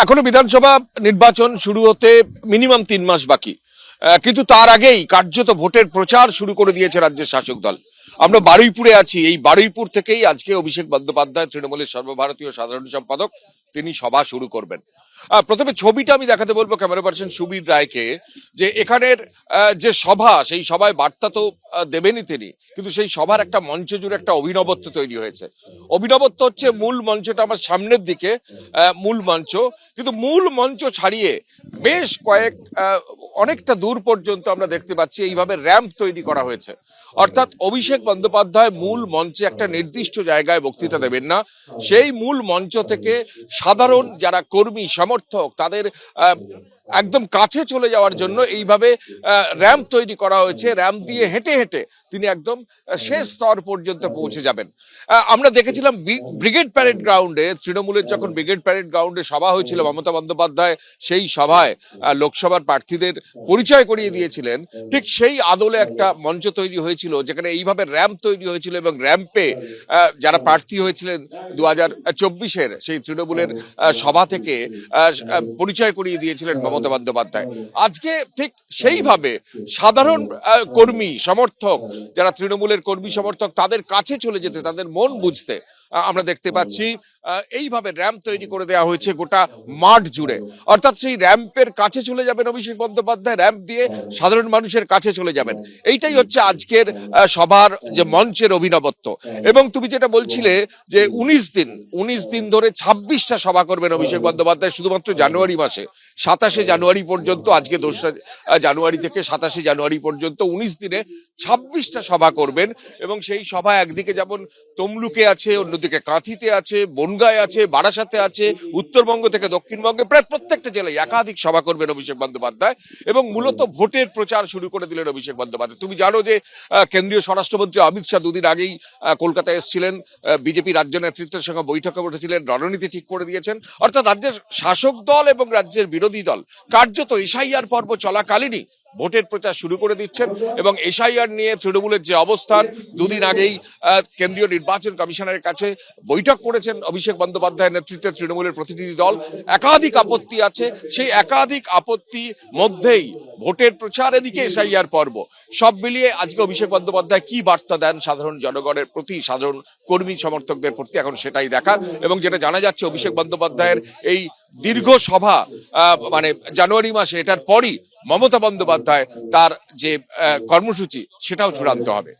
এখনো বিধানসভা নির্বাচন শুরু হতে মিনিমাম 3 মাস বাকি, কিন্তু তার আগেই কার্যত ভোটের প্রচার শুরু করে দিয়েছে রাজ্যের শাসক দল। আমরা বারুইপুরে আছি, এই বারুইপুর থেকেই আজকে অভিষেক বন্দ্যোপাধ্যায় তৃণমূলের সর্বভারতীয় সাধারণ সম্পাদক তিনি সভা শুরু করবেন। প্রথমে ছবিটা আমি দেখাতে বলবো ক্যামেরা পার্সন সুবীর রায়কে, যে এখানের যে সভা, সেই সভায় বার্তা তো দেবেনই তিনি, কিন্তু সেই সভার একটা মঞ্চ জুড়ে একটা অভিনবত্ব তৈরি হয়েছে। অভিনবত্ব হচ্ছে মূল মঞ্চটা আমার সামনের দিকে, মূল মঞ্চ, কিন্তু মূল মঞ্চ ছাড়িয়ে বেশ অনেকটা দূর পর্যন্ত আমরা দেখতে পাচ্ছি এইভাবে র্যাম্প তৈরি করা হয়েছে। অর্থাৎ অভিষেক বন্দ্যোপাধ্যায় মূল মঞ্চে একটা নির্দিষ্ট জায়গায় বক্তৃতা দেবেন না, সেই মূল মঞ্চ থেকে সাধারণ যারা কর্মী সমর্থক তাদের একদম কাছে চলে যাওয়ার জন্য এইভাবে র্যাম্প তৈরি করা হয়েছে। র্যাম্প দিয়ে হেঁটে হেঁটে তিনি একদম শেষ স্তর পর্যন্ত পৌঁছে যাবেন। আমরা দেখেছিলাম ব্রিগেড প্যারেড গ্রাউন্ডে, তৃণমূলের যখন ব্রিগেড প্যারেড গ্রাউন্ডে সভা হয়েছিল, মমতা বন্দ্যোপাধ্যায় সেই সভায় লোকসভার প্রার্থীদের পরিচয় করিয়ে দিয়েছিলেন। ঠিক সেই আদলে একটা মঞ্চ তৈরি হয়েছিল যেখানে এইভাবে র্যাম্প তৈরি হয়েছিল, এবং র্যাম্পে যারা প্রার্থী হয়েছিলেন 2024-এর সেই তৃণমূলের সভা থেকে পরিচয় করিয়ে দিয়েছিলেন মমতা বন্দ্যোপাধ্যায়। আজকে ঠিক সেইভাবে সাধারণ কর্মী সমর্থক, যারা তৃণমূলের কর্মী সমর্থক, তাদের কাছে চলে যেতে, তাদের মন বুঝতে আমরা দেখতে পাচ্ছি এইভাবে র্যাম্প তৈরি করে দেওয়া হয়েছে গোটা মাঠ জুড়ে। অর্থাৎ সেই র্যাম্পের কাছে চলে যাবেন অভিষেক বন্দ্যোপাধ্যায়, র্যাম্প দিয়ে সাধারণ মানুষের কাছে চলে যাবেন। এইটাই হচ্ছে আজকের সভার যে মঞ্চের অভিনবত্ব। এবং তুমি যেটা বলছিলে যে 19 দিন ধরে 26টা সভা করবেন অভিষেক বন্দ্যোপাধ্যায় শুধুমাত্র জানুয়ারি মাসে। 27শে জানুয়ারি পর্যন্ত, আজকে 2রা জানুয়ারি থেকে 27শে জানুয়ারি পর্যন্ত 19 দিনে 26টা সভা করবেন। এবং সেই সভা একদিকে যেমন তমলুকে আছে, অন্যদিকে কাঁথিতে আছে, বনগাঁয় আছে, বারাসাতে আছে, উত্তরবঙ্গ থেকে দক্ষিণবঙ্গে প্রায় প্রত্যেকটা জেলায় একাধিক সভা করবেন অভিষেক বন্দ্যোপাধ্যায়। এবং মূলত ভোটের প্রচার শুরু করে দিলেন অভিষেক বন্দ্যোপাধ্যায়। তুমি জানো যে কেন্দ্রীয় স্বরাষ্ট্রমন্ত্রী অমিত শাহ 2 দিন আগেই কলকাতায় এসেছিলেন, বিজেপি রাজ্য নেতৃত্বের সঙ্গে বৈঠকে বসেছিলেন, রণনীতি ঠিক করে দিয়েছেন। অর্থাৎ রাজ্যের শাসক দল এবং রাজ্যের বিরোধী দল কার্যত এসআইআর পর্ব চলাকালীনই ভোটের প্রচার শুরু করে দিচ্ছেন। এবং এসআইআর নিয়ে তৃণমূলের যে অবস্থান, 2 দিন আগেই কেন্দ্রীয় নির্বাচন কমিশনের কাছে বৈঠক করেছেন অভিষেক বন্দ্যোপাধ্যায়ের নেতৃত্বে তৃণমূলের প্রতিনিধি দল। একাধিক আপত্তি আছে, সেই একাধিক আপত্তি মধ্যেই ভোটের প্রচার, এদিকে এসআইআর পর্ব, সব মিলিয়ে আজকে অভিষেক বন্দ্যোপাধ্যায় কি বার্তা দেন সাধারণ জনগণের প্রতি, সাধারণ কর্মী সমর্থকদের প্রতি, এখন সেটাই দেখার। এবং যেটা জানা যাচ্ছে, অভিষেক বন্দ্যোপাধ্যায়ের এই দীর্ঘ সভা মানে জানুয়ারি মাসে, এটার পরই মমতা বন্দ্যোপাধ্যায় তার যে কর্মসূচি সেটাও চূড়ান্ত হবে।